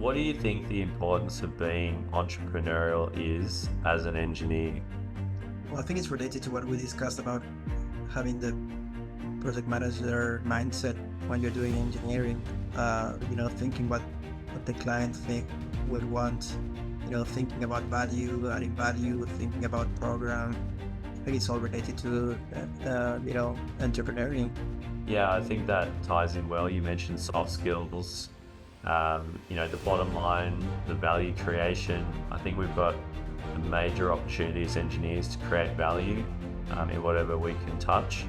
What do you think the importance of being entrepreneurial is as an engineer? Well, I think it's related to what we discussed about having the project manager mindset when you're doing engineering. Thinking what the client would want. Thinking about value, adding value, thinking about program. I think it's all related to entrepreneurial. Yeah, I think that ties in well. You mentioned soft skills, the bottom line, the value creation. I think we've got a major opportunity as engineers to create value in whatever we can touch.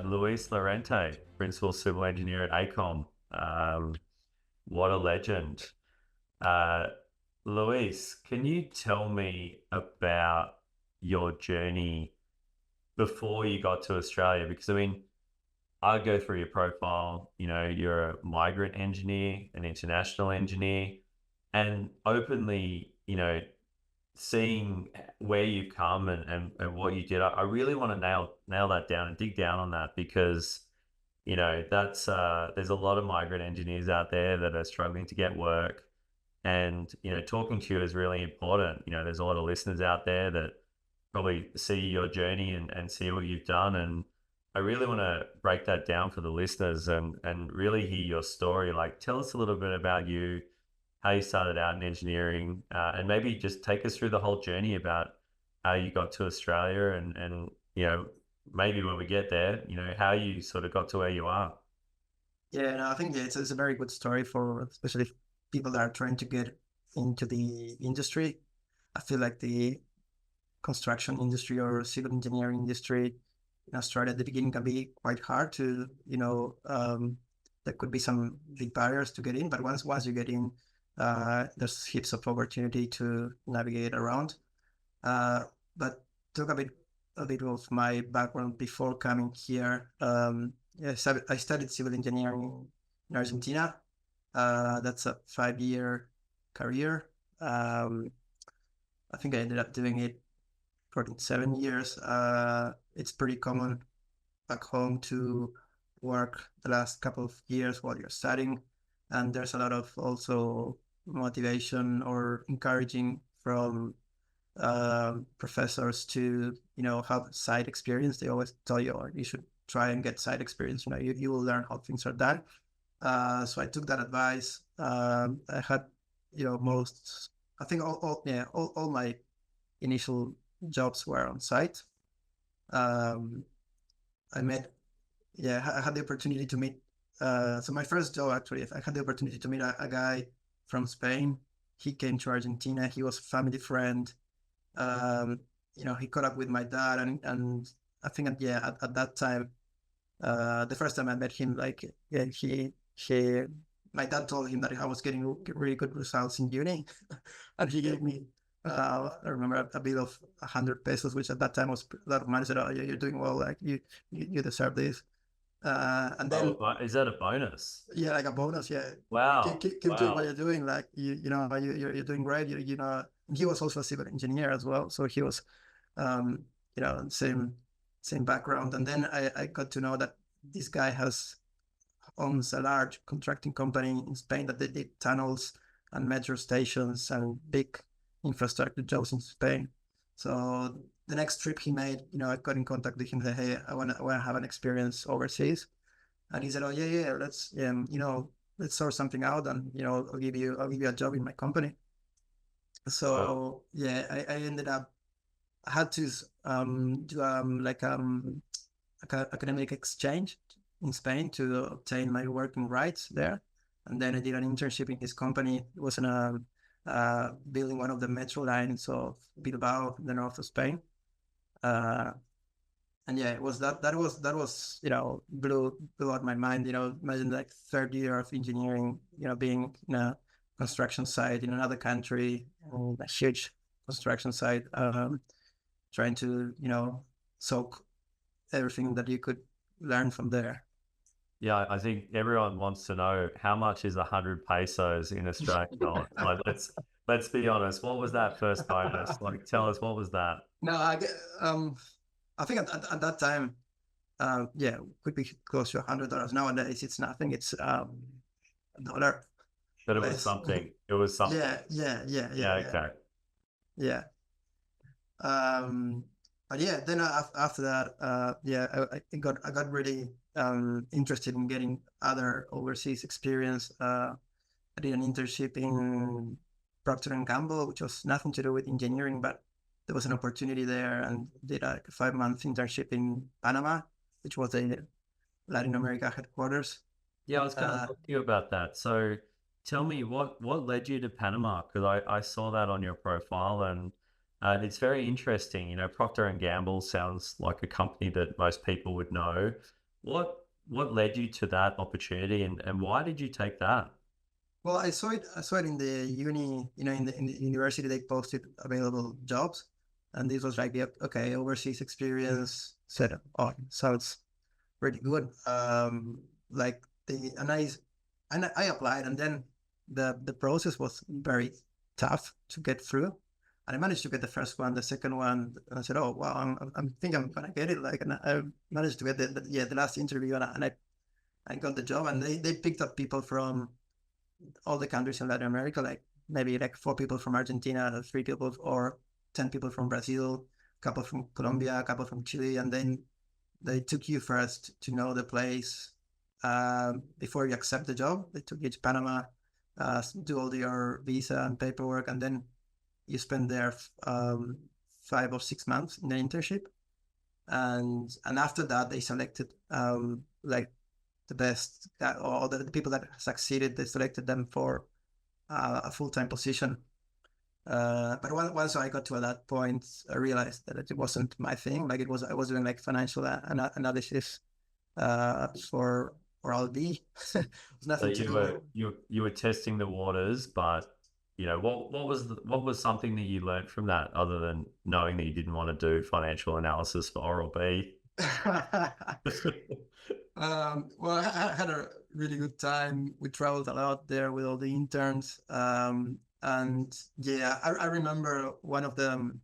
Luis Llorente, Principal Civil Engineer at ACOM. What a legend. Uh, Luis, can you tell me about your journey before you got to Australia? Because I mean, I go through your profile, you're a migrant engineer, an international engineer, and openly, seeing where you've come and what you did, I really want to nail that down and dig down on that because that's there's a lot of migrant engineers out there that are struggling to get work, and talking to you is really important. There's a lot of listeners out there that probably see your journey and see what you've done, and I really want to break that down for the listeners and really hear your story. Like, tell us a little bit about you, how you started out in engineering, and maybe just take us through the whole journey about how you got to Australia and maybe when we get there, how you sort of got to where you are. Yeah, no, I think it's a very good story for especially people that are trying to get into the industry. I feel like the construction industry or civil engineering industry in Australia at the beginning can be quite hard to, there could be some big barriers to get in, but once you get in, there's heaps of opportunity to navigate around. Uh, but talk a bit of my background before coming here. Yeah, so I studied civil engineering in Argentina. That's a 5-year career. Um, I think I ended up doing it for 7 years. It's pretty common back home to work the last couple of years while you're studying, and there's a lot of also motivation or encouraging from professors to have side experience. They always tell you, or you should try and get side experience. You will learn how things are done. So I took that advice. I had most, I think all my initial jobs were on site. Um, I met, yeah, I had the opportunity to meet. So my first job actually, I had the opportunity to meet a guy from Spain. He came to Argentina. He was a family friend. Um, he caught up with my dad, and I think at that time, the first time I met him, like yeah, he my dad told him that I was getting really good results in uni, and he gave me I remember a bill of 100 pesos, which at that time was a lot of money. I said, "Oh, you're doing well. Like you deserve this." And Oh, then is that a bonus? yeah, like a bonus. Yeah, keep, Wow. keep, keep doing what Wow. you're doing. Like you're doing great. And he was also a civil engineer as well, so he was, um, same background. And then I got to know that this guy owns a large contracting company in Spain that they did tunnels and metro stations and big infrastructure jobs in Spain. So the next trip he made, I got in contact with him and said, "Hey, I want to have an experience overseas." And he said, "Oh yeah, let's sort something out, and I'll give you a job in my company." Wow. So yeah, I ended up I had to do academic exchange in Spain to obtain my working rights there, and then I did an internship in his company. It was in building one of the metro lines of Bilbao, the north of Spain. Uh, and yeah, it was that was blew out my mind. Imagine like third year of engineering, being in a construction site in another country, a huge construction site, trying to soak everything that you could learn from there. Yeah, I think everyone wants to know how much is 100 pesos in Australian dollars. Like, let's be honest. What was that first bonus? Like, tell us what was that? No, I think at that time Yeah, could be close to $100 nowadays. It's nothing. It's a dollar But it was less. something. It was something. Yeah, yeah, yeah, yeah, Yeah, yeah, okay. yeah. Um, but yeah, then after that, yeah, I got really interested in getting other overseas experience. I did an internship in Procter and Gamble, which was nothing to do with engineering, but there was an opportunity there, and did a 5 month internship in Panama, which was the Latin America headquarters. Yeah, I was going to Uh, talk to you about that. So tell me what led you to Panama? Because I saw that on your profile, and it's very interesting. You know, Procter and Gamble sounds like a company that most people would know. What led you to that opportunity, and why did you take that? well, I saw it. I saw it in the uni. You know, in the university, they posted available jobs, and this was like, yep, okay, overseas experience. Said, oh, sounds pretty good. Like the and I applied, and then the process was very tough to get through. And I managed to get the first one, the second one, and I said, "Oh wow, I think I'm gonna get it." Like, and I managed to get the last interview, and I got the job. And they picked up people from all the countries in Latin America, like maybe like 4 people from Argentina, 3 people, or 10 people from Brazil, a couple from Colombia, a couple from Chile, and then they took you first to know the place before you accept the job. They took you to Panama, do all your visa and paperwork, and then you spend there 5 or 6 months in the internship. And after that, they selected like the best or the people that succeeded. They selected them for a full-time position. But once I got to that point, I realized that it wasn't my thing. Like I was doing like financial analysis for LB. It's So nothing to do. you were testing the waters, but you know what was something that you learned from that, other than knowing that you didn't want to do financial analysis for Oral B? Well, I had a really good time. We traveled a lot there with all the interns. And yeah, I remember one of them,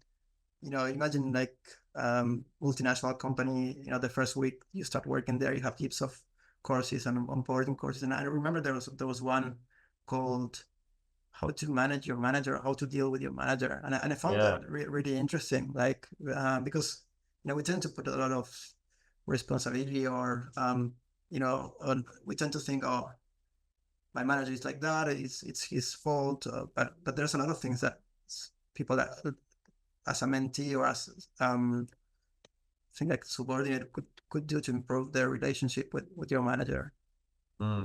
you know, imagine like multinational company, you know, the first week you start working there, you have heaps of courses and onboarding courses. And I remember there was one called how to manage your manager, how to deal with your manager. And I found Yeah. that really interesting, like, because, you know, we tend to put a lot of responsibility or, we tend to think, oh, my manager is like that, it's his fault. But there's a lot of things that people that as a mentee or as thing like subordinate could do to improve their relationship with your manager.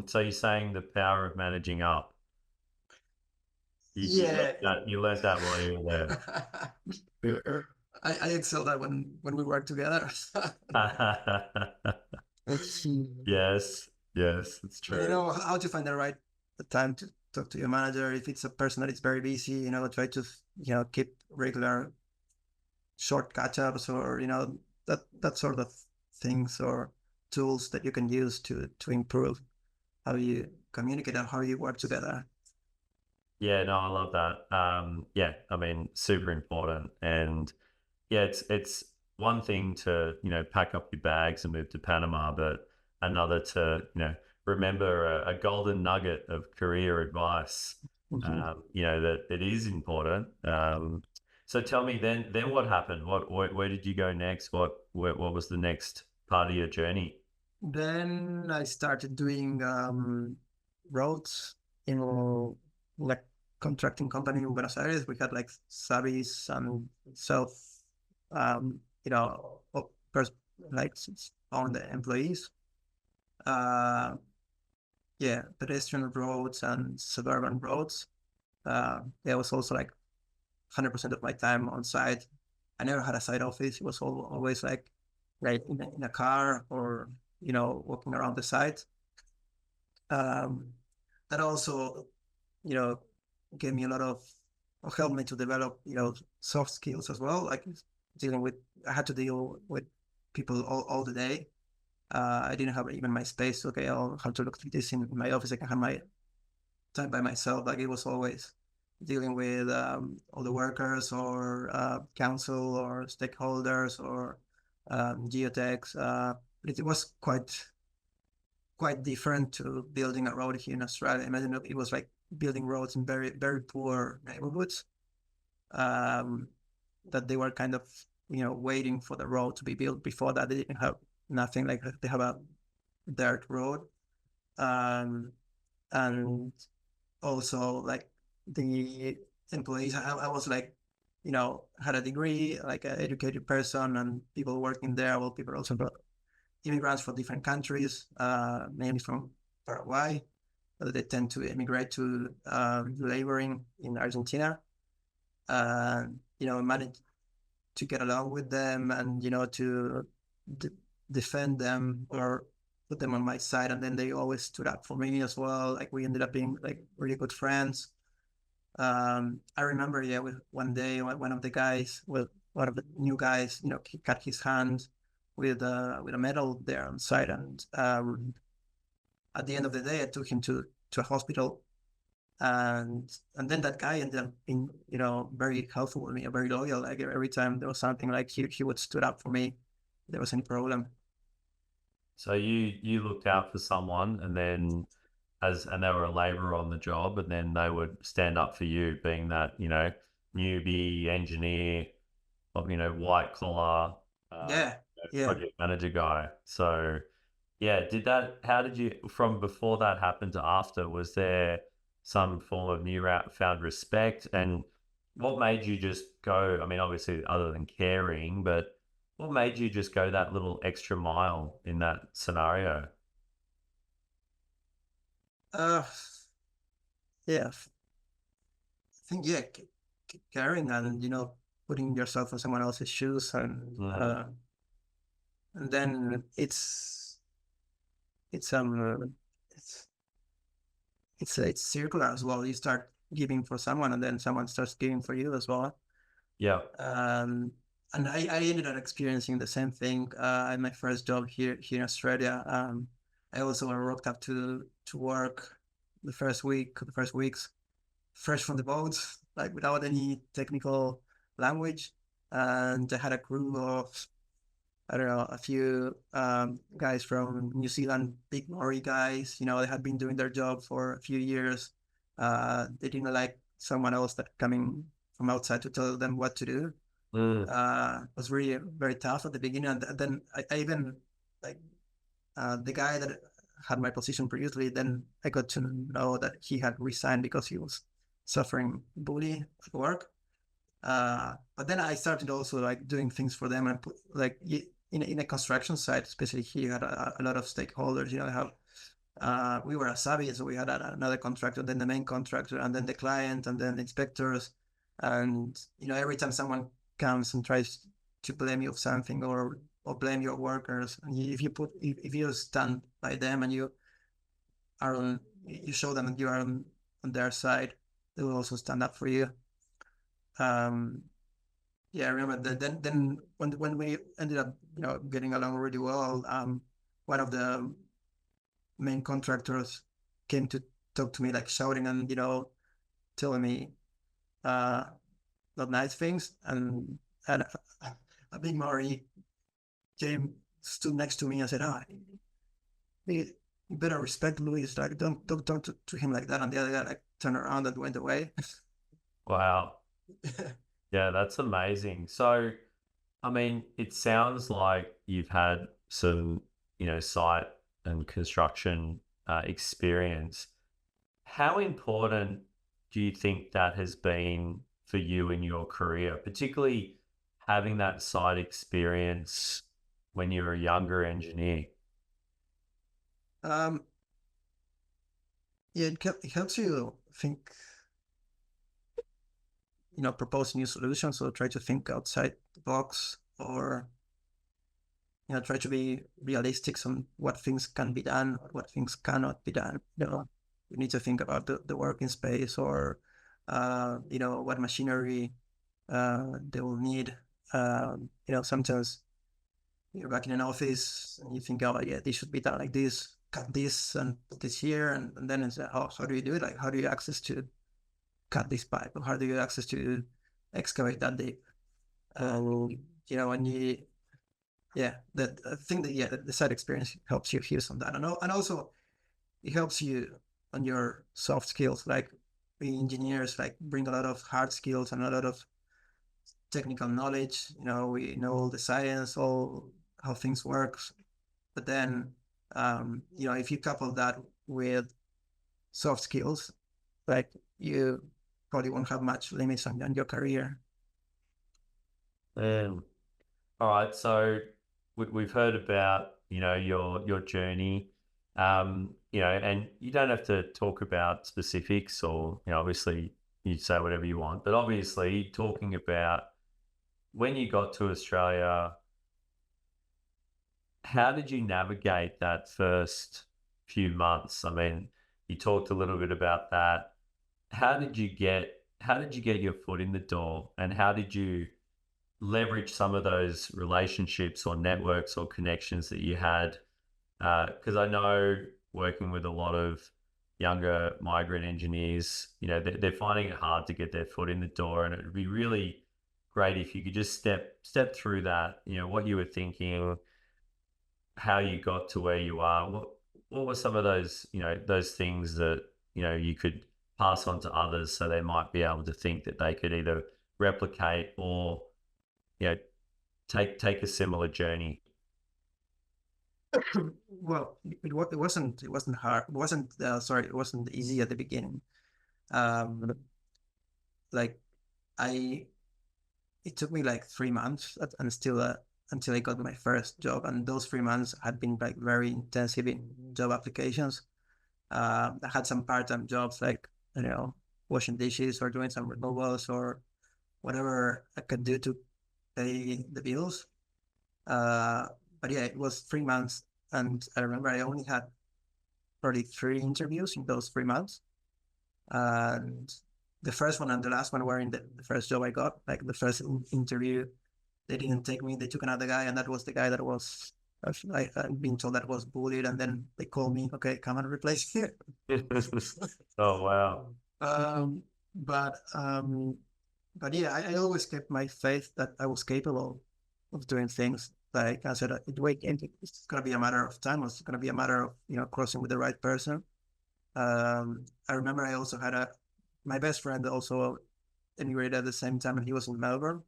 So you're saying the power of managing up. Yeah. You learned that while you were I excel that when we work together. there. It's, Yes, yes, it's you true. know how to find the right time to talk to your manager. If it's a person that is very busy, you know, try to keep regular short catch-ups, or that sort of things, or tools that you can use to improve how you communicate and how you work together. Yeah, no, I love that. Yeah, I mean, super important. And yeah, it's one thing to, you know, pack up your bags and move to Panama, but another to, you know, remember a golden nugget of career advice. Mhm. You know, that it is important. So tell me then what happened? Where did you go next? What was the next part of your journey? Then I started doing roads in like contracting company in Buenos Aires. We had like subbies and self, you know, like owned employees. Uh, yeah, pedestrian roads and suburban roads. There was also like 100% of my time on site. I never had a side office. It was always like in a car, or walking around the site. Um, that also, you know, gave me a lot of, or helped me to develop, soft skills as well. Like dealing with, I had to deal with people all the day. I didn't have even my space. Okay, I'll have to look through this in my office. I can have my time by myself. Like it was always dealing with all the workers, or council, or stakeholders, or geotechs. It was quite different to building a road here in Australia. Imagine it was like building roads in very, very poor neighborhoods, um, that they were kind of, waiting for the road to be built. Before that, they didn't have nothing like that. They have a dirt road. Um, and also like the employees, I was like, had a degree, like an educated person, and people working there, well, people also immigrants from different countries, mainly from Paraguay. They tend to immigrate to laboring in Argentina. Manage to get along with them, and to d- defend them or put them on my side. And then they always stood up for me as well. Like we ended up being like really good friends. I remember, yeah, with one day, one of the guys, well, one of the new guys, he cut his hand with a medal there on site, and at the end of the day, I took him to a hospital, and then that guy ended up being, very helpful with me, very loyal. Like every time there was something, like he would stood up for me if there was any problem. So you looked out for someone, and then and they were a laborer on the job, and then they would stand up for you, being that newbie engineer of white collar Yeah, yeah. project manager guy. So yeah, did that? How did you from before that happened to after? Was there some form of found respect, and what made you just go? I mean, obviously, other than caring, but what made you just go that little extra mile in that scenario? Uh, yeah. I think, yeah, caring, and putting yourself in someone else's shoes, Mm, and then it's it's it's circular as well. You start giving for someone, and then someone starts giving for you as well. yeah. Um, and I ended up experiencing the same thing at my first job here in Australia. I also rocked up to work the first weeks, fresh from the boats, like without any technical language, and I had a crew of, I don't know, a few guys from New Zealand, big Maori guys. They had been doing their job for a few years. They didn't like someone else that coming from outside to tell them what to do. Mm. Was really very tough at the beginning, and then I even like the guy that had my position previously. Then I got to know that he had resigned because he was suffering bully at work. But then I started also like doing things for them, and put, like in a construction site, especially here, had a lot of stakeholders. Have we were a savvy, so we had another contractor, then the main contractor, and then the client, and then the inspectors. And every time someone comes and tries to blame you of something, or blame your workers, and if you stand by them, and you show them that you are on their side, they will also stand up for you. Um, yeah, I remember that. Then when we ended up, getting along really well, one of the main contractors came to talk to me, like shouting, and telling me uh not nice things, and a big Maori came, stood next to me, and said, "Ah, you better respect Luis. Like, don't talk to him like that." And the other guy like turned around and went away. Wow. Yeah, that's amazing. So, I mean, it sounds like you've had some, site and construction experience. How important do you think that has been for you in your career, particularly having that site experience when you were a younger engineer? um, yeah, it helps you think, propose new solutions, or try to think outside the box, or try to be realistic on what things can be done, or what things cannot be done. You need to think about the working space, or what machinery they will need. Sometimes you're back in an office and you think, oh yeah, this should be done like this. Cut this and put this here, and then it's how do you do it? Like, how do you access to cut this pipe, or how do you access to excavate that deep? And when yeah, that I think that, yeah, the side experience helps you hear some of that, and also it helps you on your soft skills. Like we engineers like bring a lot of hard skills and a lot of technical knowledge. We know all the science, all how things work. But then, if you couple that with soft skills, like you probably won't have much limits on your career. Um, all right, so we've heard about your journey, and you don't have to talk about specifics, or obviously you say whatever you want, but obviously talking about when you got to Australia, how did you navigate that first few months? I mean, you talked a little bit about that. How did you get your foot in the door, and how did you leverage some of those relationships or networks or connections that you had? Because I know working with a lot of younger migrant engineers, they're finding it hard to get their foot in the door, and it would be really great if you could just step through that. What you were thinking, how you got to where you are. What were some of those things that you could pass on to others, so they might be able to think that they could either replicate or you know take a similar journey. Well, it wasn't hard. It wasn't easy at the beginning. Um, like I it took me like 3 months and still until I got my first job, and those 3 months had been like very intensive in job applications. I had some part-time jobs like washing dishes or doing some removals or whatever I could do to pay the bills. Uh, but yeah, it was 3 months, and I remember I only had probably 3 interviews in those 3 months. And the first one and the last one were in the first job I got. Like the first interview, they didn't take me. They took another guy, and that was the guy that was I'd been told that was bullied. And then they called me, okay, come and replace me. Oh wow. Um, but um, but yeah, I always kept my faith that I was capable of doing things. Like I said, it's gonna be a matter of time. It's gonna be a matter of crossing with the right person. I remember I also had my best friend also immigrated at the same time, and he was in Melbourne.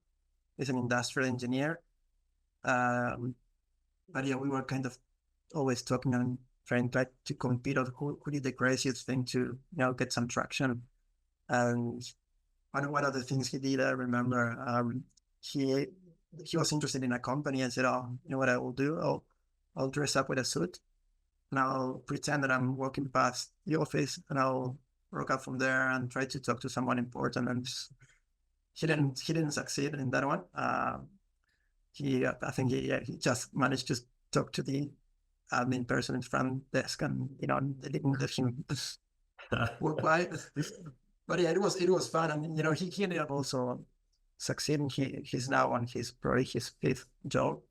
He's an industrial engineer. Um, but yeah, we were kind of always talking and try to compete on who did the craziest thing to get some traction. And one of the things he did, I remember, he he was interested in a company and said, "Oh, you know what I will do? I'll dress up with a suit and I'll pretend that I'm walking past the office and I'll walk up from there and try to talk to someone important." And he didn't succeed in that one. I think he just managed to talk to the admin person in front desk, and they didn't let him work by. But yeah, it was fun, and he ended up also succeeding. He's now on probably his fifth job.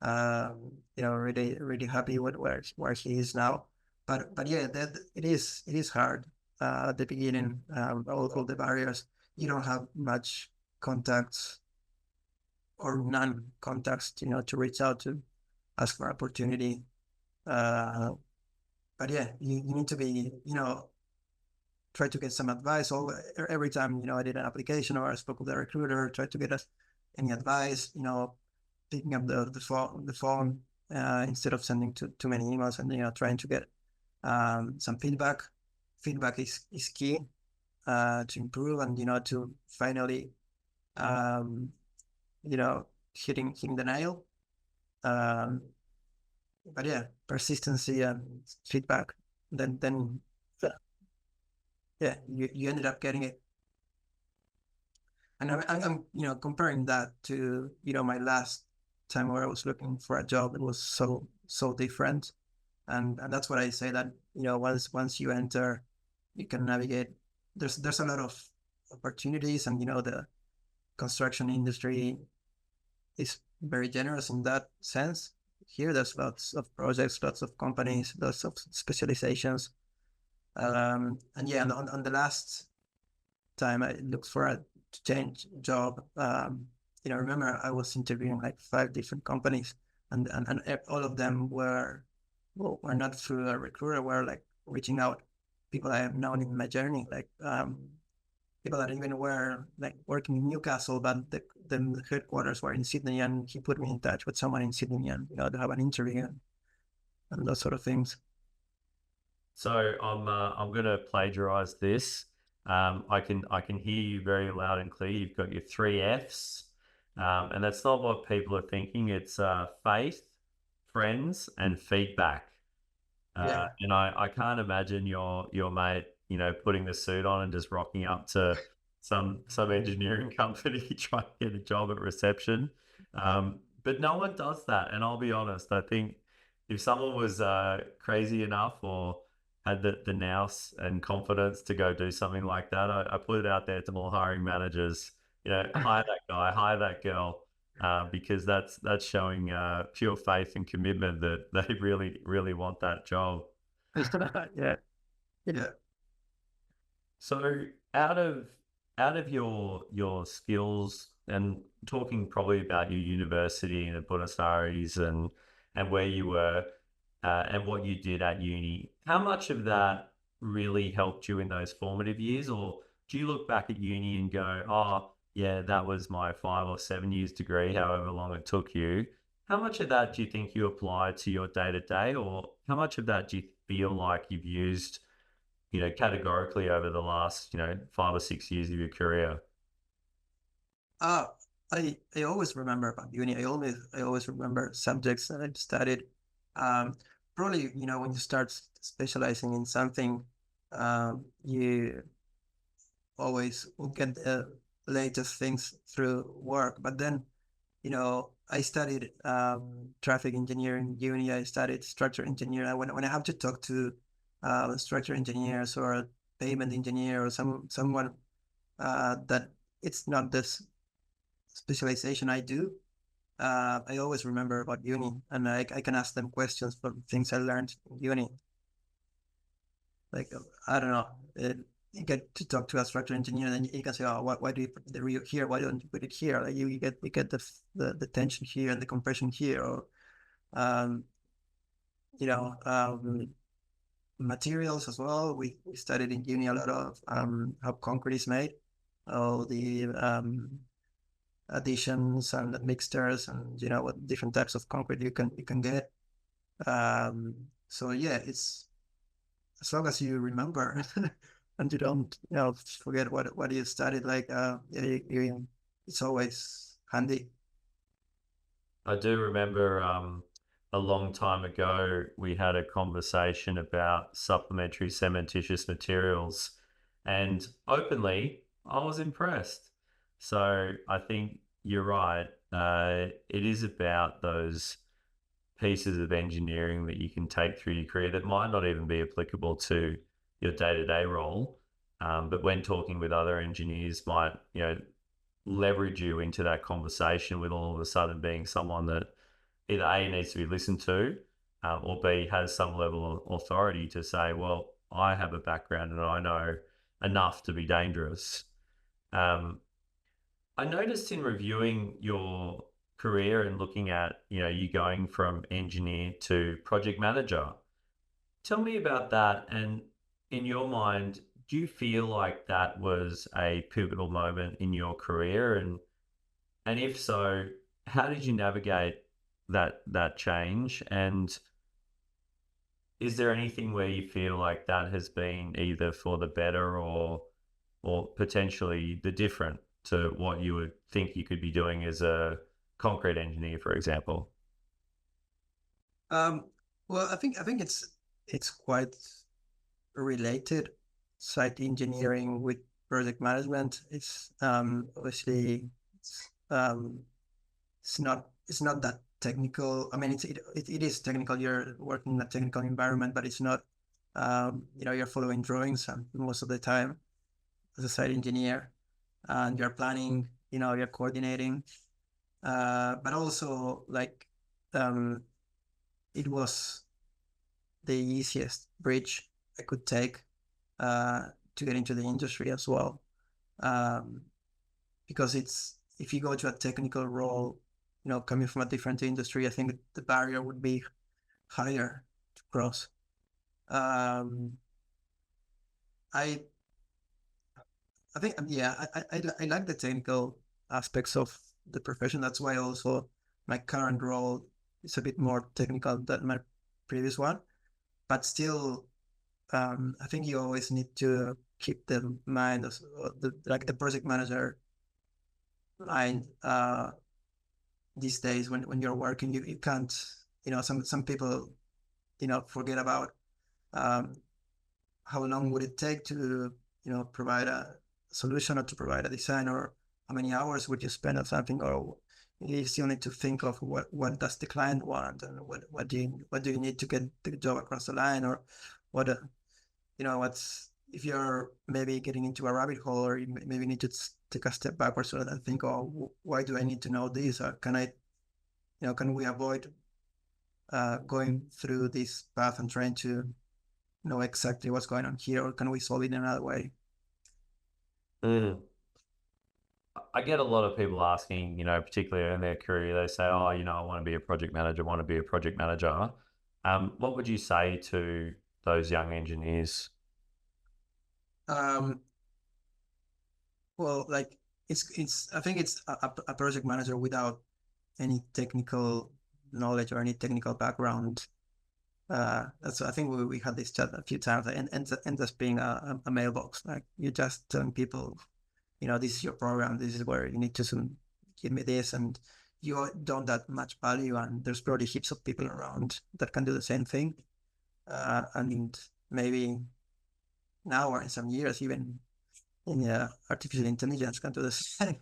Really really happy with where he is now. But yeah, it is hard at the beginning. All the barriers. You don't have much contacts or none contacts, to reach out to, ask for opportunity. Uh, but yeah, you need to be, try to get some advice. Every time, I did an application or I spoke with a recruiter, try to get us any advice, picking up the phone instead of sending too many emails, and, trying to get some feedback. Feedback is key to improve, and, to finally, um, hitting the nail. Um, but yeah, persistency and feedback. Then yeah, you ended up getting it. And I'm comparing that to my last time where I was looking for a job. It was so different, and that's what I say, that once you enter, you can navigate. There's a lot of opportunities, and the construction industry is very generous in that sense. Here, there's lots of projects, lots of companies, lots of specializations. And yeah, on the last time I looked for a change job, remember I was interviewing like 5 different companies. and all of them were not through a recruiter, were like reaching out people I have known in my journey, like people that even were like working in Newcastle, but the headquarters were in Sydney, and he put me in touch with someone in Sydney, and to have an interview and those sort of things. So I'm gonna plagiarize this. I can hear you very loud and clear. You've got your three Fs, and that's not what people are thinking. It's faith, friends, and feedback. Yeah. And I can't imagine your mate, putting the suit on and just rocking up to some engineering company trying to get a job at reception. But no one does that. And I'll be honest, I think if someone was crazy enough or had the nous and confidence to go do something like that, I put it out there to all hiring managers, hire that guy, hire that girl, because that's showing pure faith and commitment that they really really want that job. Yeah. Yeah. So out of your skills and talking probably about your university in Buenos Aires and where you were and what you did at uni, how much of that really helped you in those formative years, or do you look back at uni and go, oh yeah, that was my 5 or 7 years degree, however long it took you? How much of that do you think you applied to your day to day, or how much of that do you feel like you've used, categorically over the last, 5 or 6 years of your career? Uh, I always remember about uni. I always remember subjects that I've studied. Um, Probably, when you start specializing in something, you always will get the latest things through work. But then, I studied traffic engineering in uni. I studied structural engineering. When I have to talk to structural engineers or pavement engineer or someone that it's not this specialization I do, I always remember about uni, and I can ask them questions for things I learned in uni. Like, I don't know, you get to talk to a structural engineer, and you can say, "Oh, why do you put the real here? Why don't you put it here?" Like you get the tension here and the compression here, or um, you know, materials as well. We studied in uni a lot of how concrete is made, all the additions and mixtures, and what different types of concrete you can get. So yeah, it's as long as you remember and you don't forget what you studied. Like yeah, it's always handy. I do remember a long time ago we had a conversation about supplementary cementitious materials, and openly I was impressed. So I think you're right. It is about those pieces of engineering that you can take through your career that might not even be applicable to your day-to-day role, but when talking with other engineers might, leverage you into that conversation with all of a sudden being someone that either A, needs to be listened to, or B, has some level of authority to say, well, I have a background and I know enough to be dangerous. Um, I noticed in reviewing your career and looking at, you going from engineer to project manager. Tell me about that. And in your mind, do you feel like that was a pivotal moment in your career? And if so, how did you navigate that change? And is there anything where you feel like that has been either for the better or potentially the different to what you would think you could be doing as a concrete engineer, for example? Um, well, I think it's quite related. Site engineering with project management. It's obviously um, it's not that technical. I mean, it is technical. You're working in a technical environment, but it's not. You're following drawings most of the time as a site engineer, and you're planning. You're coordinating. But also like um, it was the easiest bridge I could take to get into the industry as well. Um, because it's if you go to a technical role, coming from a different industry, I think the barrier would be higher to cross. Um, I I think yeah, I like the technical aspects of the profession. That's why also my current role is a bit more technical than my previous one. But still, I think you always need to keep the mind of like the project manager mind these days when you're working. You can't, some people, forget about um, how long would it take to, provide a solution or to provide a design, or how many hours would you spend on something, or you still need to think of what does the client want, and what do you need to get the job across the line, or what what's if you're maybe getting into a rabbit hole, or you maybe need to take a step backwards and think, oh, why do I need to know this? Or can we avoid going through this path and trying to know exactly what's going on here, or can we solve it in another way? Mm. I get a lot of people asking, particularly in their career, they say, oh, I want to be a project manager, want to be a project manager. What would you say to those young engineers? Um, well, like it's I think it's a project manager without any technical knowledge or any technical background. That's I think we had this chat a few times, and ends up being a mailbox. Like you just telling people, this is your program, this is where you need to give me this, and you don't that much value, and there's probably heaps of people around that can do the same thing. And maybe now or in some years, even artificial intelligence can do the same.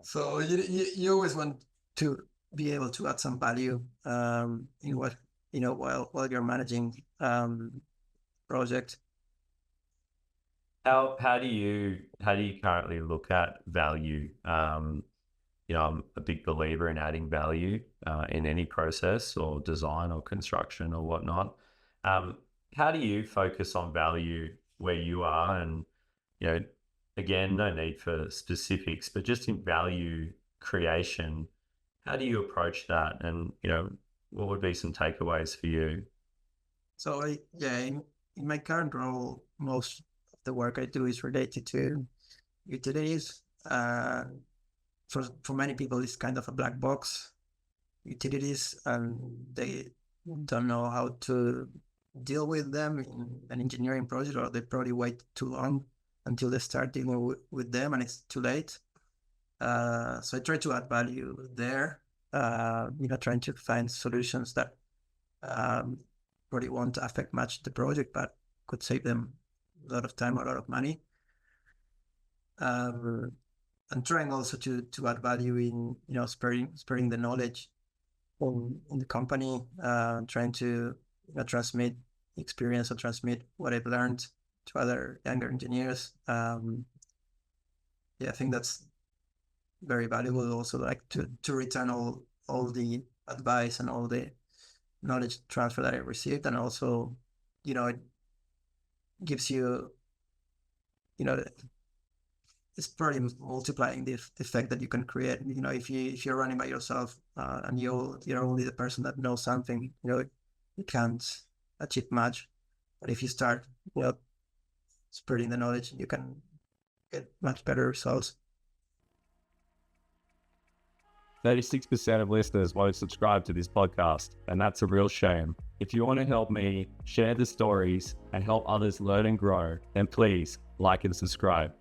So you always want to be able to add some value in what while you're managing project. How do you currently look at value? I'm a big believer in adding value in any process or design or construction or whatnot. Um, how do you focus on value where you are? And, you know, again, no need for specifics, but just in value creation, how do you approach that? And, what would be some takeaways for you? So in my current role, most of the work I do is related to utilities. For many people, it's kind of a black box, utilities, and they don't know how to deal with them in an engineering project, or they probably wait too long until they start dealing with them, and it's too late. So I try to add value there, trying to find solutions that um, probably won't affect much the project, but could save them a lot of time, a lot of money. Um, and trying also to add value in spreading the knowledge in the company, trying to transmit experience or transmit what I've learned to other younger engineers. Yeah, I think that's very valuable. Also, like to return all the advice and all the knowledge transfer that I received, and also, it gives you, you know, it's probably multiplying the effect that you can create. If you're running by yourself, and you're only the person that knows something, you can't achieve much. But if you start, spreading the knowledge, you can get much better results. 36% of listeners won't subscribe to this podcast, and that's a real shame. If you want to help me share the stories and help others learn and grow, then please like and subscribe.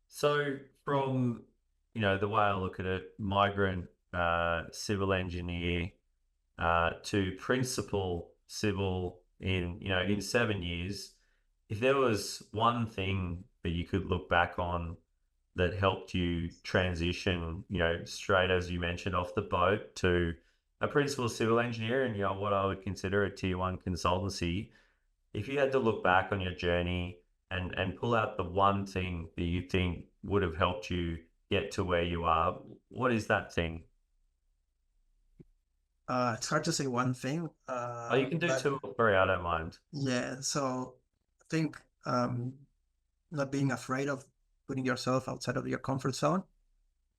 So from, the way I look at it, migrant civil engineer to principal civil in 7 years, if there was one thing that you could look back on that helped you transition, straight as you mentioned off the boat to a principal civil engineer and what I would consider a tier one consultancy, if you had to look back on your journey and pull out the one thing that you think would have helped you get to where you are, what is that thing? It's hard to say one thing, Oh, you can do but two or three, I don't mind. yeah. So I think not being afraid of putting yourself outside of your comfort zone.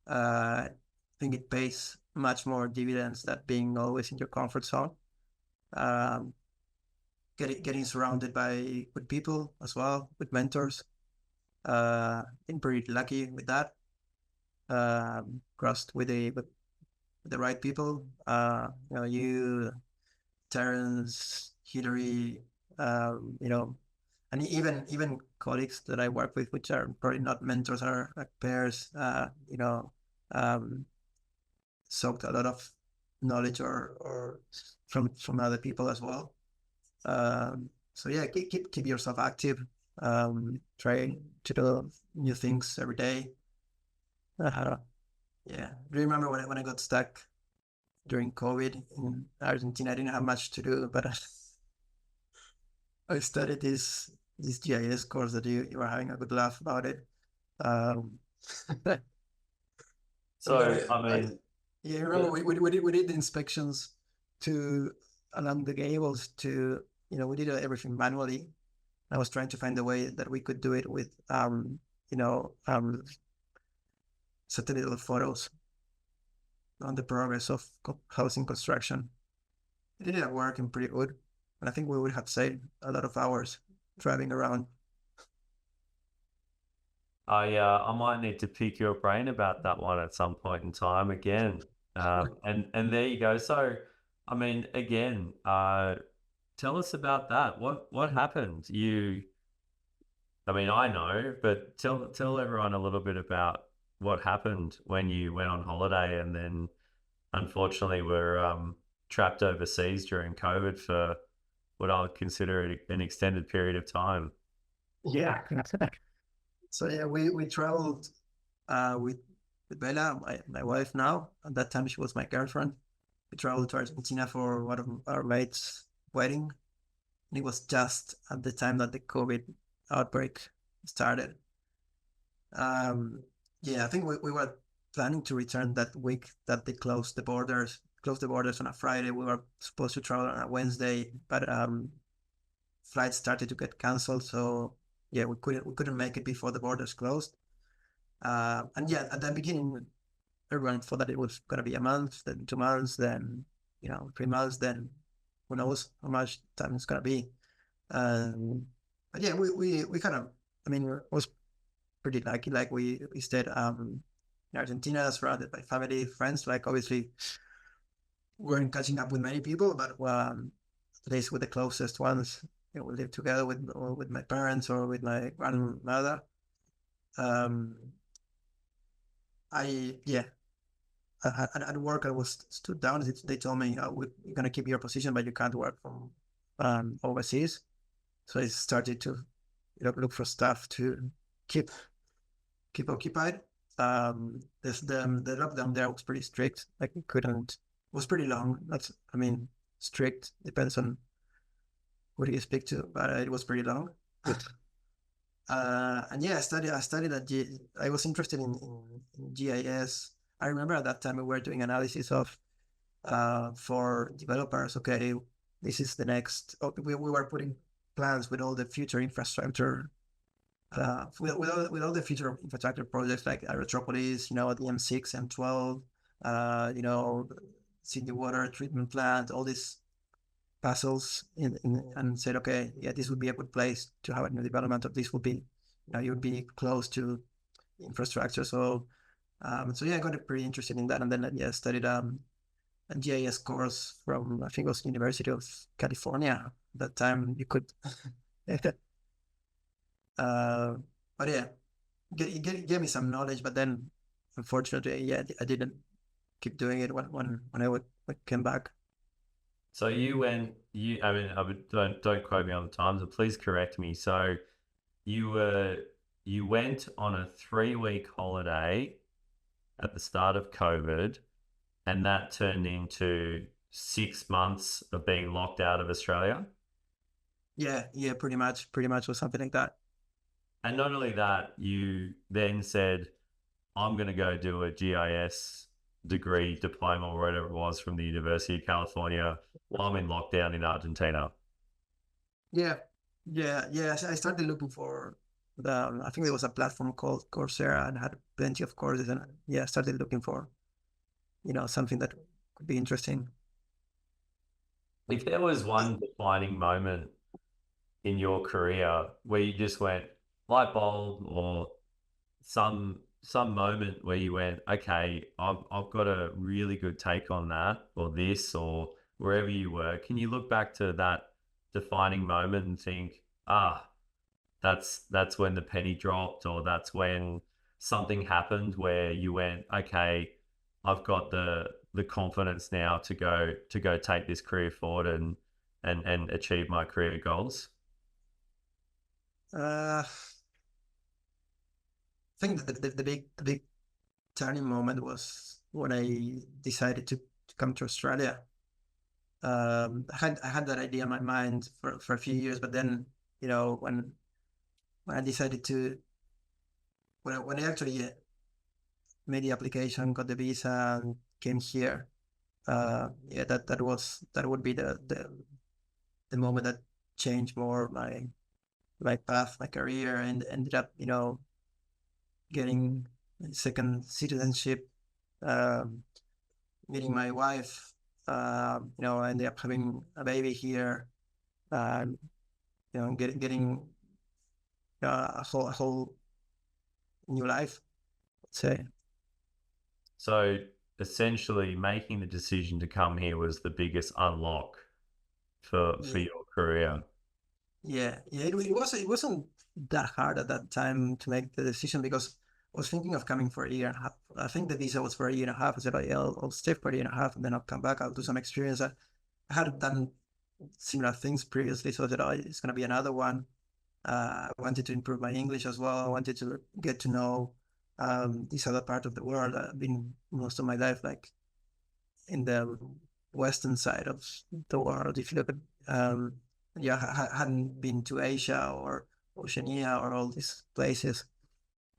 I think it pays much more dividends than being always in your comfort zone. Um, getting surrounded by good people as well, with mentors. Been pretty lucky with that. Crossed with the right people. You, Terrence, Hillary, you know, and even colleagues that I work with, which are probably not mentors, are like peers. Um, soaked a lot of knowledge or from other people as well. So yeah, keep yourself active. Try to do new things every day. Uh, yeah. Do you remember when I got stuck during COVID in Argentina? I didn't have much to do, but I studied this GIS course that you were having a good laugh about it. Um, but So, I I mean, yeah, remember the, we did the inspections to along the gables to we did everything manually. I was trying to find a way that we could do it with you know um satellite photos on the progress of housing construction. It ended up working pretty good, and I think we would have saved a lot of hours driving around. I might need to pick your brain about that one at some point in time again. And there you go. So, I mean, again, tell us about that. What happened? I mean, I know, but tell everyone a little bit about what happened when you went on holiday and then unfortunately were trapped overseas during COVID for what I would consider an extended period of time. Yeah. So yeah, we traveled with Bella, my wife now. At that time, she was my girlfriend. We traveled to Argentina for one of our mates' wedding, and it was just at the time that the COVID outbreak started. Um, yeah, I think we were planning to return that week that they closed the borders on a Friday. We were supposed to travel on a Wednesday, but flights started to get canceled. So yeah, we couldn't make it before the borders closed. And yeah, at the beginning, everyone thought that it was going to be a month, then 2 months, then 3 months, then who knows how much time it's going to be. But yeah, we kind of, I mean, it was pretty lucky. Like we stayed in Argentina, surrounded by family, friends. Like obviously, we weren't catching up with many people, but at least with the closest ones, we lived together with my parents or with my grandmother. Um, I yeah, at work, I was stood down. They told me, "You're gonna keep your position, but you can't work from overseas." So I started to, look for stuff to keep keep occupied. The lockdown there was pretty strict. Like we couldn't. It was pretty long. That's I mean, strict depends on who do you speak to, but it was pretty long. And yeah, I studied I was interested in GIS. I remember at that time we were doing analysis of for developers. Okay, this is the next. We were putting plans with all the future infrastructure, with all the future infrastructure projects like Aerotropolis, the M6, M12, city water treatment plant, all these puzzles, and said, okay, yeah, this would be a good place to have a new development of this. Would be, you would be close to infrastructure. So yeah, I got pretty interested in that, and then yeah, studied a GIS course from I think it was University of California. At that time you could, uh, but yeah, it gave me some knowledge. But then, unfortunately, yeah, I didn't keep doing it when I would came back. So I mean, don't quote me on the times, but please correct me. So you were, you went on a 3 week holiday at the start of COVID, and that turned into 6 months of being locked out of Australia. Yeah, pretty much was something like that. And not only that, you then said, I'm going to go do a GIS degree, diploma, or whatever it was from the University of California while I'm in lockdown in Argentina. Yeah, yeah. I started looking for I think there was a platform called Coursera and had plenty of courses, and yeah, I started looking for something that could be interesting. If there was one defining moment in your career where you just went light bulb, or some moment where you went, okay, I've got a really good take on that, or this, or wherever you were, can you look back to that defining moment and think, that's when the penny dropped, or that's when something happened where you went, okay, I've got the confidence now to go take this career forward and achieve my career goals? I think that the big turning moment was when I decided to come to Australia. I had that idea in my mind for a few years, but then when I decided to when I actually made the application, got the visa, and came here, yeah, that would be the moment that changed more my path, my career, and ended up getting second citizenship, um, meeting my wife. I ended up having a baby here. Um, getting a whole new life, I'd say. So essentially, making the decision to come here was the biggest unlock for Yeah, your career. yeah. It wasn't that hard at that time to make the decision because I was thinking of coming for a year and a half. I think the visa was for a year and a half. I said, oh, yeah, I'll stay for a year and a half and then I'll come back. I'll do some experience. I had done similar things previously, so I said, oh, it's gonna be another one. I wanted to improve my English as well. I wanted to get to know this other part of the world. I've been most of my life like in the western side of the world. If you look at, yeah, hadn't been to Asia or Oceania or all these places.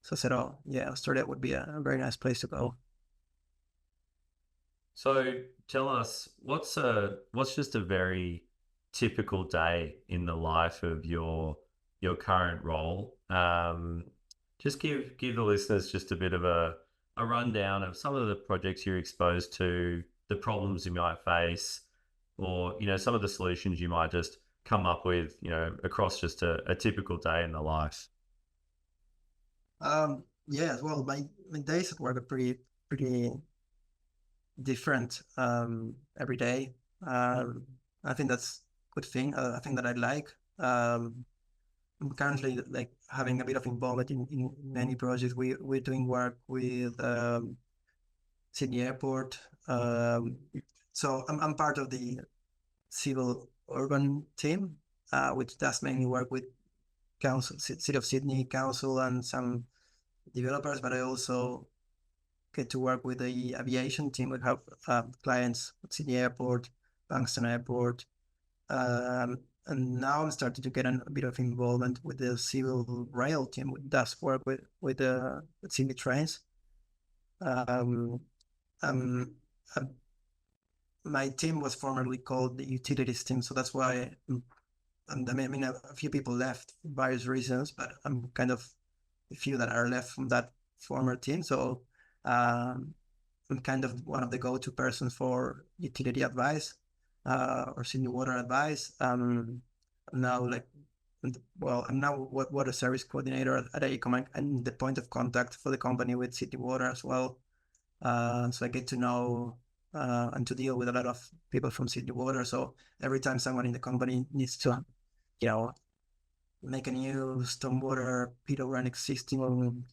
So I said, oh, yeah, Australia would be a very nice place to go. So tell us, what's just a very typical day in the life of your current role? Just give the listeners just a bit of a rundown of some of the projects you're exposed to, the problems you might face, or some of the solutions you might just come up with, across just a typical day in the life. Yeah, well, my days at work are pretty different every day. I think that's a good thing. I think that I like. I'm currently like having a bit of involvement in many projects. We're doing work with Sydney Airport. So I'm part of the civil urban team, which does mainly work with council, City of Sydney Council, and some developers. But I also get to work with the aviation team. We have clients at Sydney Airport, Bankstown Airport, and now I'm starting to get a bit of involvement with the civil rail team, which does work with Sydney trains. Um, um, uh, my team was formerly called the utilities team, so that's why. And I mean, a few people left for various reasons, but I'm kind of the few that are left from that former team. So um, I'm kind of one of the go-to persons for utility advice or Sydney water advice. I'm now like, well, I'm now water service coordinator at acumen and the point of contact for the company with Sydney Water as well. So I get to know and to deal with a lot of people from Sydney Water. So every time someone in the company needs to, you know, make a new stormwater pit-overrun system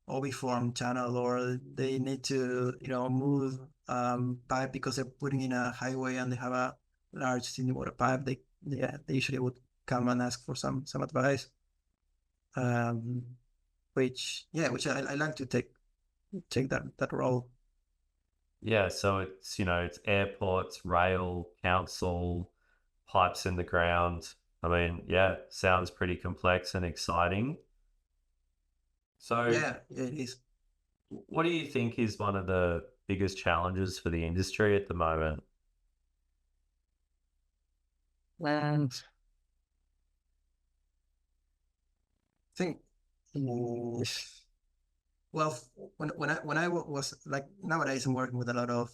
OB form channel, or they need to, move pipe because they're putting in a highway and they have a large Sydney water pipe. They usually would come and ask for some advice. Um, which I like to take that role. Yeah, so it's airports, rail, council, pipes in the ground. I mean, yeah, sounds pretty complex and exciting. So, Yeah, it is. what do you think is one of the biggest challenges for the industry at the moment? And I think Mm, Well, when I was like nowadays, I'm working with a lot of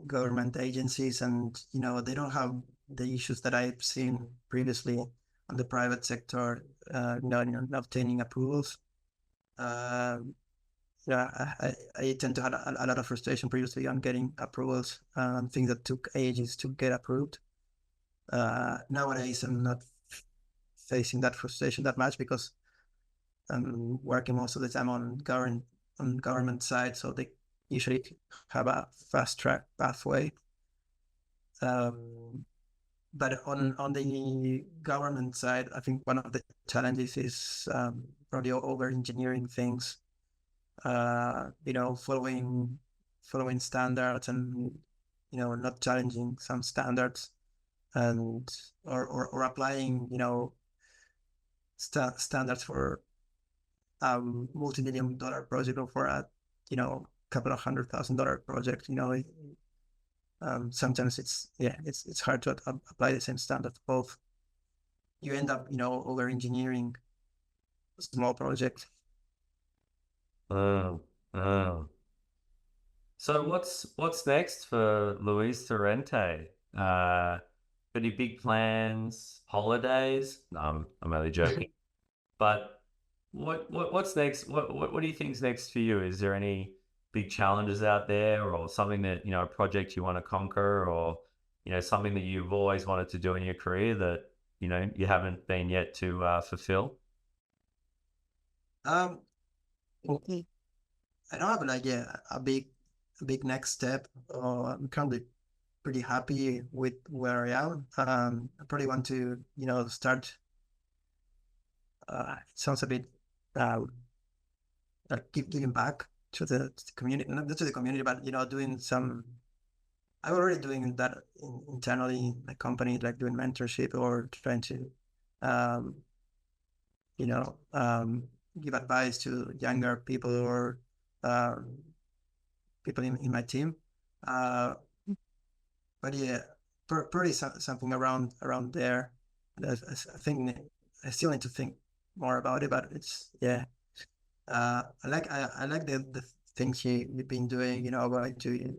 government agencies, and they don't have the issues that I've seen previously on the private sector, in obtaining approvals. Uh, yeah, I tend to have a lot of frustration previously on getting approvals, things that took ages to get approved. Nowadays, I'm not facing that frustration that much because I'm working most of the time on government side, so they usually have a fast track pathway. Um, but on the government side, I think one of the challenges is probably over engineering things. Following standards and not challenging some standards and or applying standards for multi-million dollar project or for a couple of $100,000 project. Sometimes it's hard to apply the same standard to both. You end up over engineering a small project. Oh, oh. So what's next for Luis Llorente? Any big plans? Holidays? No, I'm only joking. But what's next? What do you think's next for you? Is there any big challenges out there, or something that a project you want to conquer, or something that you've always wanted to do in your career that you haven't been yet to fulfill? um okay. I don't have like a big next step. I'm currently pretty happy with where I am. I probably want to start. It sounds a bit uh, like keep giving back to the community, not to the community, but doing some. I'm already doing that internally in my company, like doing mentorship or trying to, um, you know, um, give advice to younger people or um, people in my team. Uh, but yeah, pretty something around there. I think I still need to think more about it, but it's yeah. I like the things you've been doing, going to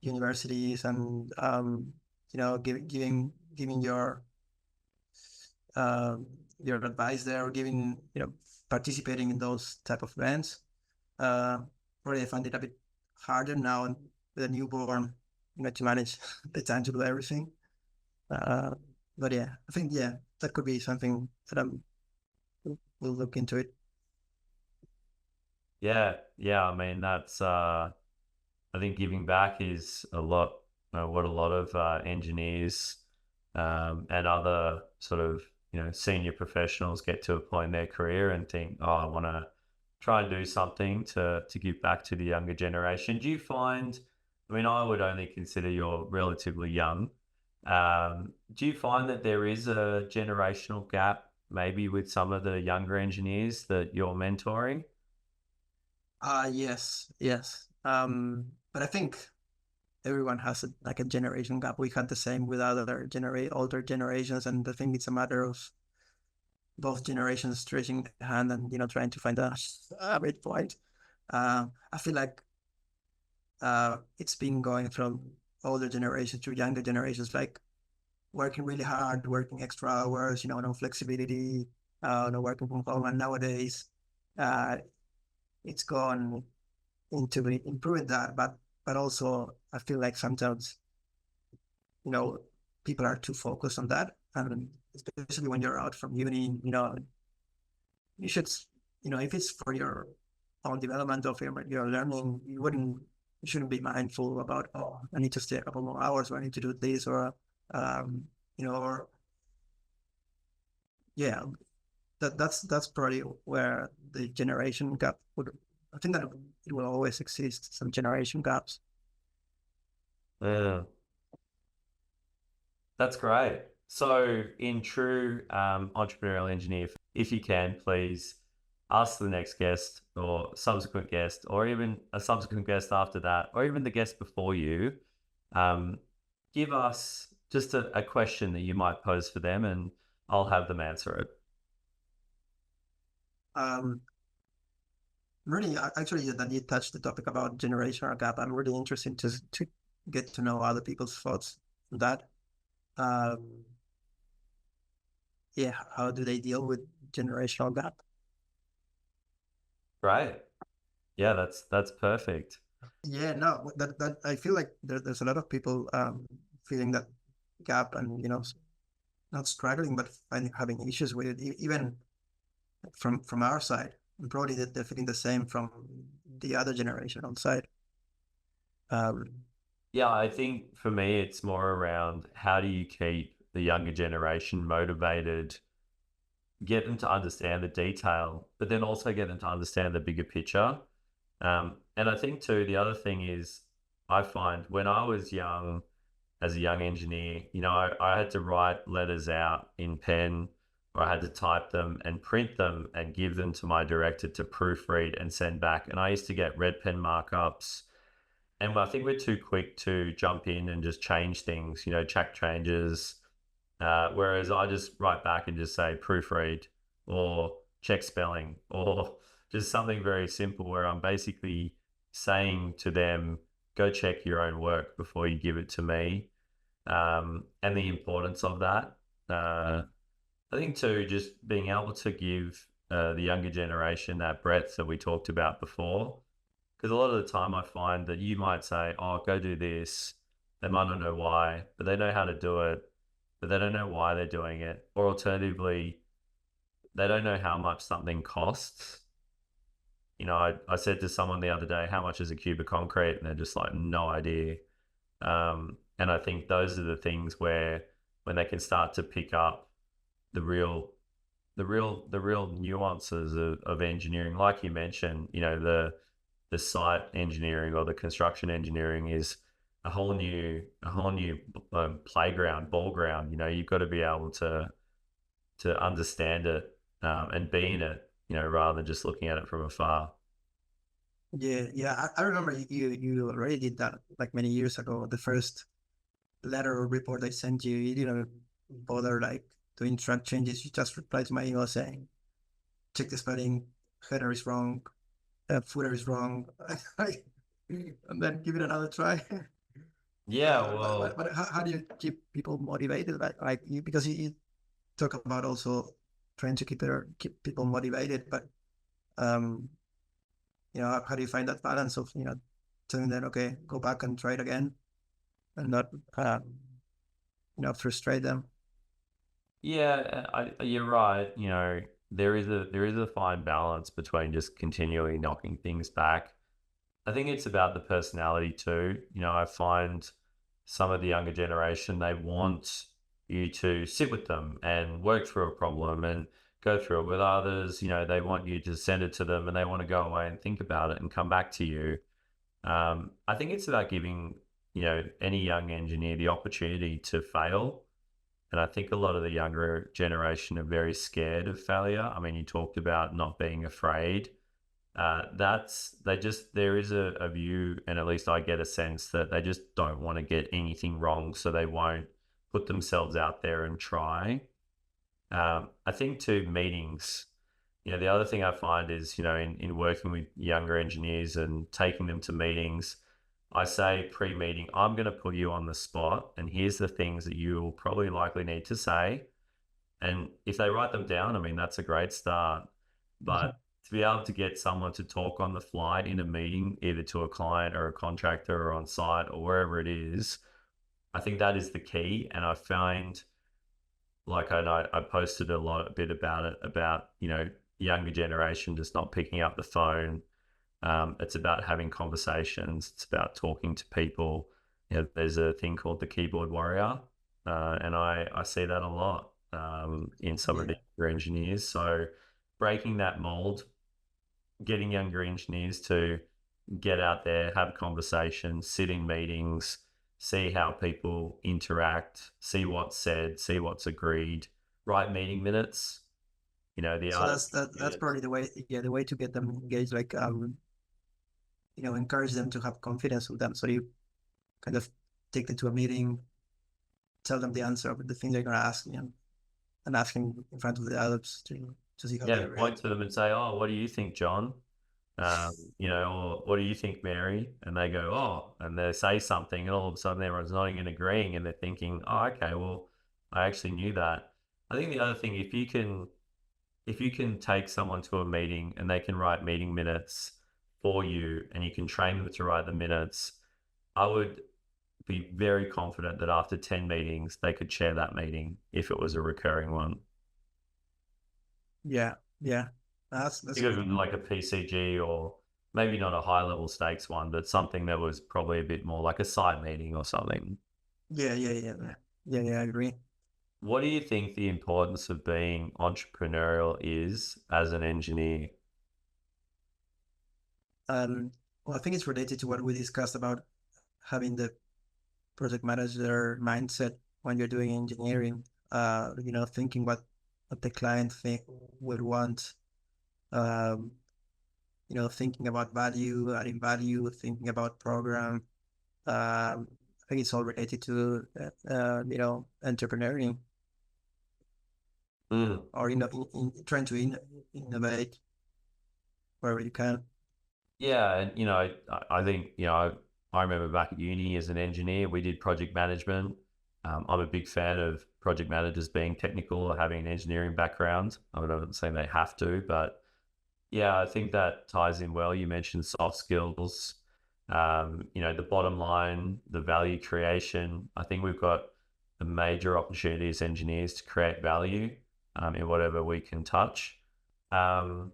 universities and giving your advice there, or giving participating in those type of events. Uh, Probably I find it a bit harder now with a newborn, to manage the time to do everything. Uh, but yeah, I think that could be something that will look into it. Yeah, yeah. I mean, that's I think giving back is a lot, what a lot of engineers and other sort of senior professionals get to a point in their career and think, oh, I want to try and do something to give back to the younger generation. Do you find? I mean, I would only consider you're relatively young. Do you find that there is a generational gap, maybe with some of the younger engineers that you're mentoring? Yes, yes. But I think everyone has like a generation gap. We had the same with other older generations, and I think it's a matter of both generations stretching the hand and trying to find a midpoint. I feel like it's been going from older generations to younger generations, like working really hard, working extra hours, no flexibility, no working from home. And nowadays, uh, it's gone into improving that, but also I feel like sometimes you know people are too focused on that, and especially when you're out from uni, you should if it's for your own development of your learning, you shouldn't be mindful about, oh, I need to stay a couple more hours, or I need to do this, or um or yeah, that's probably where the generation gap would. I think that it will always exist, some generation gaps. Yeah. That's great. So, in true entrepreneurial engineer, if you can, please ask the next guest or subsequent guest, or even a subsequent guest after that, or even the guest before you, um, give us just a question that you might pose for them, and I'll have them answer it. really, actually, that you touched the topic about generational gap. I'm really interested to get to know other people's thoughts on that. Um, yeah, how do they deal with generational gap? Right. Yeah, that's perfect. Yeah, no, that I feel like there's a lot of people feeling that gap and not struggling but having issues with it, even from our side. And probably that they're feeling the same from the other generation on side. Um, Yeah, I think for me, it's more around how do you keep the younger generation motivated, get them to understand the detail, but then also get them to understand the bigger picture. And I think too, the other thing is, I find when I was young, as a young engineer, I had to write letters out in pen, or I had to type them and print them and give them to my director to proofread and send back. And I used to get red pen markups. And I think we're too quick to jump in and just change things, track changes. Whereas I just write back and just say proofread or check spelling or just something very simple where I'm basically saying to them, go check your own work before you give it to me, and the importance of that. I think too, just being able to give the younger generation that breadth that we talked about before, because a lot of the time I find that you might say, "Oh, go do this." They might not know why, but they know how to do it, but they don't know why they're doing it. Or alternatively, they don't know how much something costs. I said to someone the other day, "How much is a cube of concrete?" And they're just like, "No idea." And I think those are the things where when they can start to pick up the real the real nuances of engineering, like you mentioned, the site engineering or the construction engineering is a whole new playground, ball ground. You've got to be able to understand it, and be in it, rather than just looking at it from afar. yeah, yeah, I remember you already did that like many years ago. The first letter or report I sent you, you didn't bother like doing track changes. You just replied to my email saying, check the spelling, header is wrong, footer is wrong, and then give it another try. Yeah, well, But how do you keep people motivated? Like you, because you talk about also trying to keep people motivated, but um, how do you find that balance of telling them, okay, go back and try it again, and not frustrate them? yeah, you're right. There is a fine balance between just continually knocking things back. I think it's about the personality too. I find some of the younger generation, they want you to sit with them and work through a problem and go through it with others. They want you to send it to them and they want to go away and think about it and come back to you. I think it's about giving, any young engineer the opportunity to fail. And I think a lot of the younger generation are very scared of failure. I mean, you talked about not being afraid. There is a view, and at least I get a sense that they just don't want to get anything wrong, so they won't put themselves out there and try. I think too, meetings. The other thing I find is, in working with younger engineers and taking them to meetings, I say pre-meeting, I'm going to put you on the spot, and here's the things that you will probably likely need to say. And if they write them down, I mean, that's a great start. But to be able to get someone to talk on the fly in a meeting, either to a client or a contractor or on site or wherever it is, I think that is the key. And I find, like I know I posted a bit about it, about, younger generation just not picking up the phone. It's about having conversations. It's about talking to people. There's a thing called the keyboard warrior, and I see that a lot, in some of the Yeah. younger engineers. So breaking that mold, getting younger engineers to get out there, have conversations, sit in meetings, see how people interact, see what's said, see what's agreed, write meeting minutes. The So art of that's minutes. probably the way. Yeah, the way to get them engaged, like encourage them to have confidence with them. So you kind of take them to a meeting, tell them the answer of the thing they're gonna ask, and ask him in front of the others to see how they Yeah, point react. to them and say, "Oh, what do you think, John?" or what do you think, Mary? And they go, oh, and they say something, and all of a sudden everyone's nodding and agreeing, and they're thinking, oh, okay, well, I actually knew that. I think the other thing, if you can take someone to a meeting and they can write meeting minutes for you, and you can train them to write the minutes, I would be very confident that after 10 meetings, they could chair that meeting if it was a recurring one. Yeah, yeah. That's Think of good. it like a PCG, or maybe not a high level stakes one, but something that was probably a bit more like a side meeting or something. Yeah, yeah, yeah, yeah, yeah, yeah. I agree. What do you think the importance of being entrepreneurial is as an engineer? Um, well, I think it's related to what we discussed about having the project manager mindset when you're doing engineering. Thinking what the client think would want. Um, thinking about value, adding value, thinking about program. I think it's all related to entrepreneurial, Mm. or trying to innovate wherever you can. Yeah, and I think I remember back at uni as an engineer, we did project management. I'm a big fan of project managers being technical or having an engineering background. I'm not saying they have to, but yeah, I think that ties in well. You mentioned soft skills, the bottom line, the value creation. I think we've got a major opportunity as engineers to create value in whatever we can touch. Um,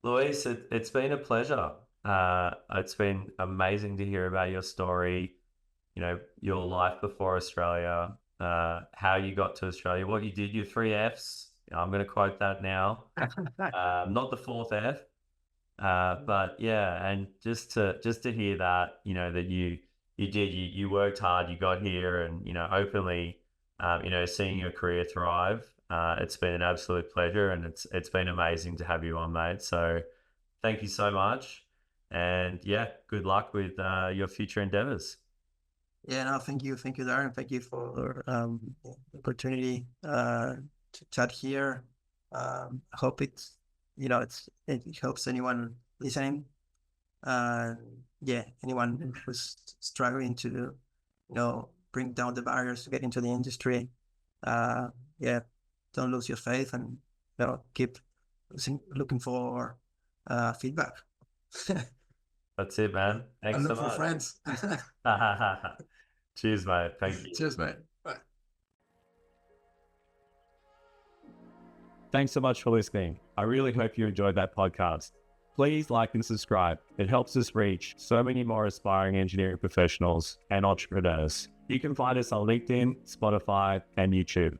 Luis, it's been a pleasure. It's been amazing to hear about your story, your life before Australia, how you got to Australia, what you did, your three Fs. I'm going to quote that now. Not the fourth F, but yeah, and just to hear that, that you worked hard, you got here, and openly, seeing your career thrive. It's been an absolute pleasure, and it's been amazing to have you on, mate. So thank you so much, and yeah, good luck with your future endeavors. Yeah, no, thank you, Darren. Thank you for the opportunity to chat here. I hope it helps anyone listening. Uh, yeah, anyone who's struggling to bring down the barriers to get into the industry. Uh, yeah, don't lose your faith, and keep looking for feedback. That's it, man. And Thanks so look for much. friends. Cheers, mate. Thank you. Cheers, mate. Bye. Thanks so much for listening. I really hope you enjoyed that podcast. Please like and subscribe. It helps us reach so many more aspiring engineering professionals and entrepreneurs. You can find us on LinkedIn, Spotify, and YouTube.